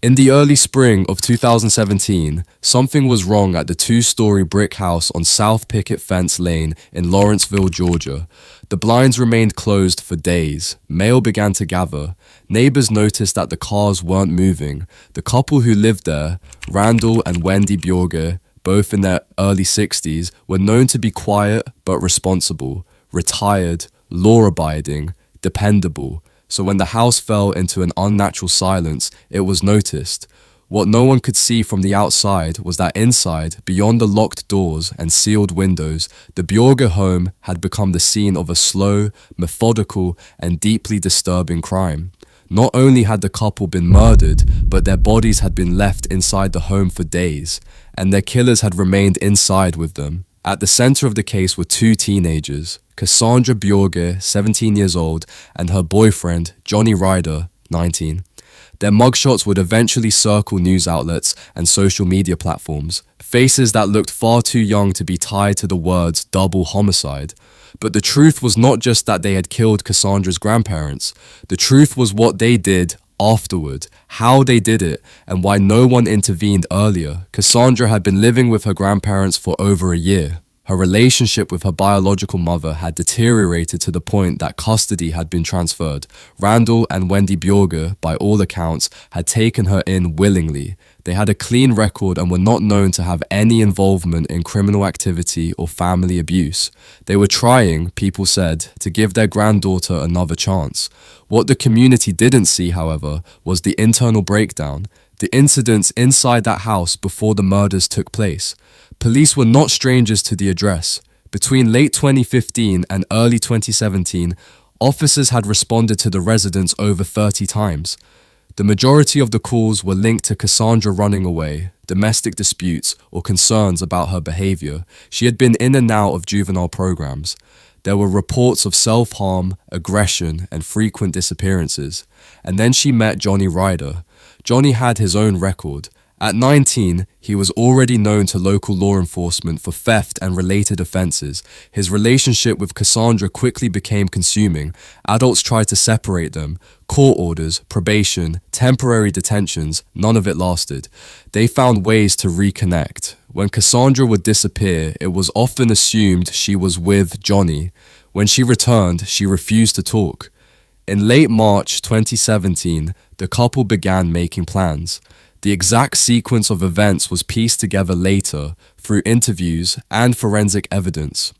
In the early spring of 2017, something was wrong at the two-story brick house on South Picket Fence Lane in Lawrenceville, Georgia. The blinds remained closed for days. Mail began to gather. Neighbors noticed that the cars weren't moving. The couple who lived there, Randall and Wendy Bjorge, both in their early 60s, were known to be quiet but responsible, retired, law-abiding, dependable. So when the house fell into an unnatural silence, it was noticed. What no one could see from the outside was that inside, beyond the locked doors and sealed windows, the Bjorge home had become the scene of a slow, methodical, and deeply disturbing crime. Not only had the couple been murdered, but their bodies had been left inside the home for days, and their killers had remained inside with them. At the center of the case were two teenagers, Cassandra Bjorge, 17 years old, and her boyfriend, Johnny Ryder, 19. Their mugshots would eventually circle news outlets and social media platforms, faces that looked far too young to be tied to the words double homicide. But the truth was not just that they had killed Cassandra's grandparents. The truth was what they did afterward, how they did it, and why no one intervened earlier. Cassandra had been living with her grandparents for over a year. Her relationship with her biological mother had deteriorated to the point that custody had been transferred. Randall and Wendy Bjorge, by all accounts, had taken her in willingly. They had a clean record and were not known to have any involvement in criminal activity or family abuse. They were trying, people said, to give their granddaughter another chance. What the community didn't see, however, was the internal breakdown, the incidents inside that house before the murders took place. Police were not strangers to the address. Between late 2015 and early 2017, officers had responded to the residence over 30 times. The majority of the calls were linked to Cassandra running away, domestic disputes, or concerns about her behavior. She had been in and out of juvenile programs. There were reports of self-harm, aggression, and frequent disappearances. And then she met Johnny Ryder. Johnny had his own record. At 19, he was already known to local law enforcement for theft and related offenses. His relationship with Cassandra quickly became consuming. Adults tried to separate them. Court orders, probation, temporary detentions, none of it lasted. They found ways to reconnect. When Cassandra would disappear, it was often assumed she was with Johnny. When she returned, she refused to talk. In late March 2017, the couple began making plans. The exact sequence of events was pieced together later through interviews and forensic evidence.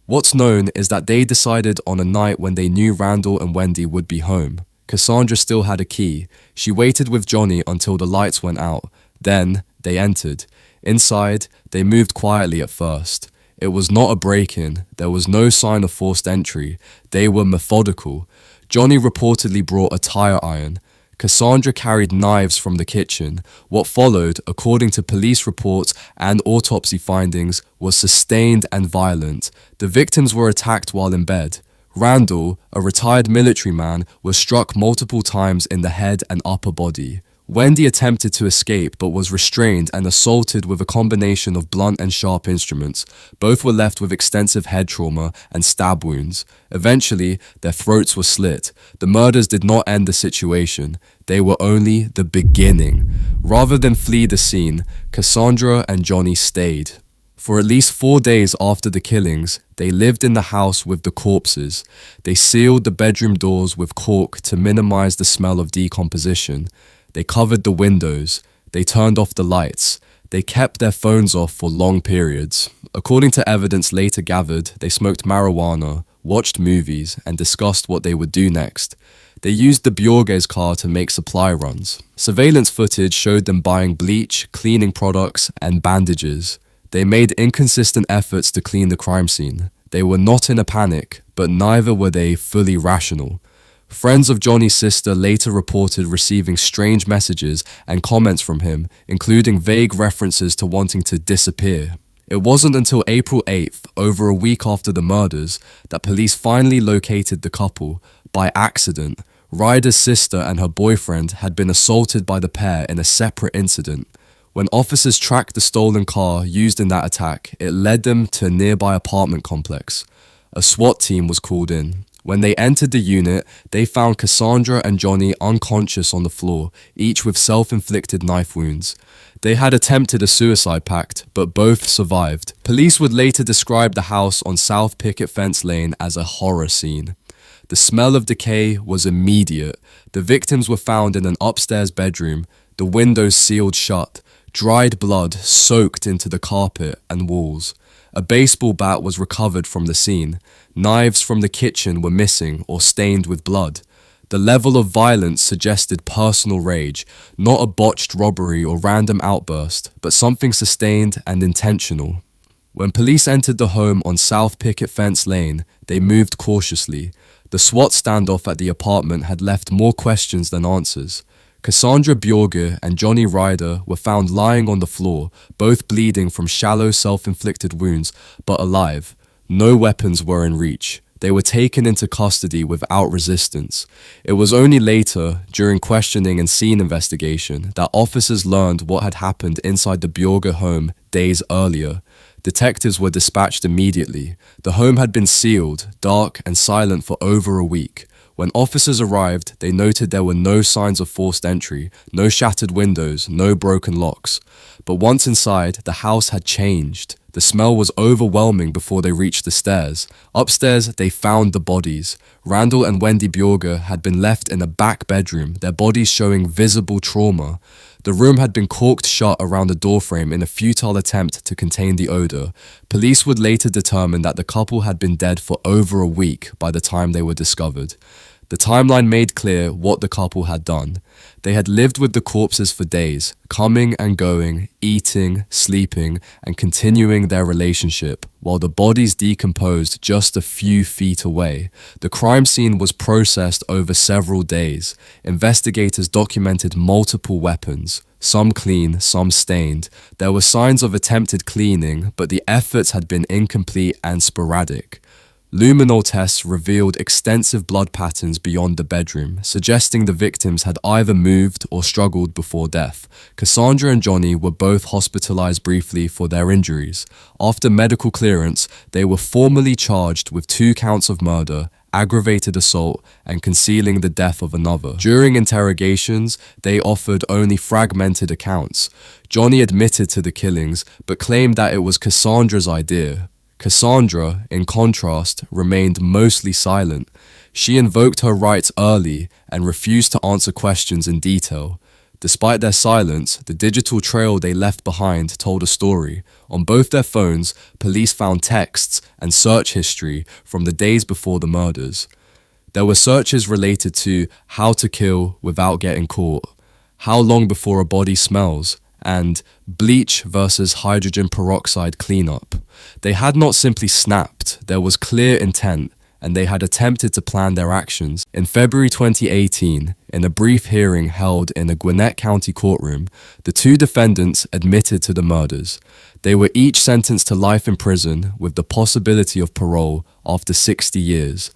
What's known is that they decided on a night when they knew Randall and Wendy would be home. Cassandra still had a key. She waited with Johnny until the lights went out. Then they entered. Inside, they moved quietly at first. It was not a break-in. There was no sign of forced entry. They were methodical. Johnny reportedly brought a tire iron. Cassandra carried knives from the kitchen. What followed, according to police reports and autopsy findings, was sustained and violent. The victims were attacked while in bed. Randall, a retired military man, was struck multiple times in the head and upper body. Wendy attempted to escape but was restrained and assaulted with a combination of blunt and sharp instruments. Both were left with extensive head trauma and stab wounds. Eventually, their throats were slit. The murders did not end the situation. They were only the beginning. Rather than flee the scene, Cassandra and Johnny stayed. For at least 4 days after the killings, they lived in the house with the corpses. They sealed the bedroom doors with cork to minimize the smell of decomposition. They covered the windows. They turned off the lights. They kept their phones off for long periods. According to evidence later gathered, they smoked marijuana, watched movies, and discussed what they would do next. They used the Bjorge's car to make supply runs. Surveillance footage showed them buying bleach, cleaning products, and bandages. They made inconsistent efforts to clean the crime scene. They were not in a panic, but neither were they fully rational. Friends of Johnny's sister later reported receiving strange messages and comments from him, including vague references to wanting to disappear. It wasn't until April 8th, over a week after the murders, that police finally located the couple. By accident, Ryder's sister and her boyfriend had been assaulted by the pair in a separate incident. When officers tracked the stolen car used in that attack, it led them to a nearby apartment complex. A SWAT team was called in. When they entered the unit, they found Cassandra and Johnny unconscious on the floor, each with self-inflicted knife wounds. They had attempted a suicide pact, but both survived. Police would later describe the house on South Picket Fence Lane as a horror scene. The smell of decay was immediate. The victims were found in an upstairs bedroom, the windows sealed shut, dried blood soaked into the carpet and walls. A baseball bat was recovered from the scene. Knives from the kitchen were missing or stained with blood. The level of violence suggested personal rage, not a botched robbery or random outburst, but something sustained and intentional. When police entered the home on South Picket Fence Lane, they moved cautiously. The SWAT standoff at the apartment had left more questions than answers. Cassandra Bjorge and Johnny Ryder were found lying on the floor, both bleeding from shallow self-inflicted wounds, but alive. No weapons were in reach. They were taken into custody without resistance. It was only later, during questioning and scene investigation, that officers learned what had happened inside the Bjorge home days earlier. Detectives were dispatched immediately. The home had been sealed, dark and silent for over a week. When officers arrived, they noted there were no signs of forced entry, no shattered windows, no broken locks. But once inside, the house had changed. The smell was overwhelming before they reached the stairs. Upstairs, they found the bodies. Randall and Wendy Bjorge had been left in a back bedroom, their bodies showing visible trauma. The room had been corked shut around the doorframe in a futile attempt to contain the odor. Police would later determine that the couple had been dead for over a week by the time they were discovered. The timeline made clear what the couple had done. They had lived with the corpses for days, coming and going, eating, sleeping, and continuing their relationship, while the bodies decomposed just a few feet away. The crime scene was processed over several days. Investigators documented multiple weapons, some clean, some stained. There were signs of attempted cleaning, but the efforts had been incomplete and sporadic. Luminol tests revealed extensive blood patterns beyond the bedroom, suggesting the victims had either moved or struggled before death. Cassandra and Johnny were both hospitalized briefly for their injuries. After medical clearance, they were formally charged with 2 counts of murder, aggravated assault, and concealing the death of another. During interrogations, they offered only fragmented accounts. Johnny admitted to the killings, but claimed that it was Cassandra's idea. Cassandra, in contrast, remained mostly silent. She invoked her rights early and refused to answer questions in detail. Despite their silence, the digital trail they left behind told a story. On both their phones, police found texts and search history from the days before the murders. There were searches related to how to kill without getting caught, how long before a body smells, and bleach versus hydrogen peroxide cleanup. They had not simply snapped, there was clear intent, and they had attempted to plan their actions. In February 2018, in a brief hearing held in a Gwinnett County courtroom, the 2 defendants admitted to the murders. They were each sentenced to life in prison with the possibility of parole after 60 years.